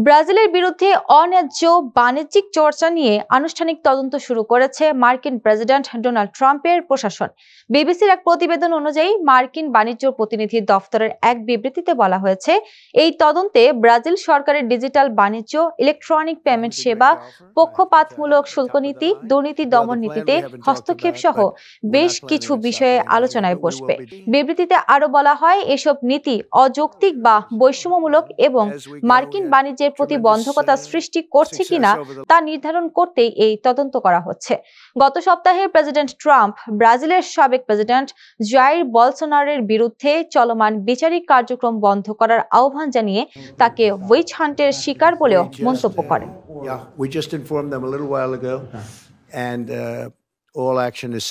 ব্রাজিলের বিরুদ্ধে অন্যায্য বাণিজ্যিক চর্চা নিয়ে আনুষ্ঠানিক তদন্ত শুরু করেছে মার্কিন প্রেসিডেন্ট ডোনাল্ড ট্রাম্পের প্রশাসন। বিবিসির এক প্রতিবেদন অনুযায়ী মার্কিন বাণিজ্য প্রতিনিধি দফতরের এক বিবৃতিতে বলা হয়েছে, এই তদন্তে ব্রাজিল সরকারের ডিজিটাল বাণিজ্য, ইলেকট্রনিক পেমেন্ট সেবা, পক্ষপাতমূলক শুল্ক নীতি, দুর্নীতি দমন নীতিতে হস্তক্ষেপ সহ বেশ কিছু বিষয়ে আলোচনায় বসবে। বিবৃতিতে আরো বলা হয়, এসব নীতি অযৌক্তিক বা বৈষম্যমূলক এবং মার্কিন বাণিজ্যের প্রতিবন্ধকতা সৃষ্টি করছে কিনা তা নির্ধারণ করতেই এই তদন্ত করা হচ্ছে। গত সপ্তাহে প্রেসিডেন্ট ট্রাম্প ব্রাজিলের সাবেক প্রেসিডেন্ট জাইর বলসোনারোর বিরুদ্ধে চলমান বিচারিক কার্যক্রম বন্ধ করার আহ্বান জানিয়ে তাকে উইচ হান্টের শিকার বলেও মন্তব্য করেন। And all action is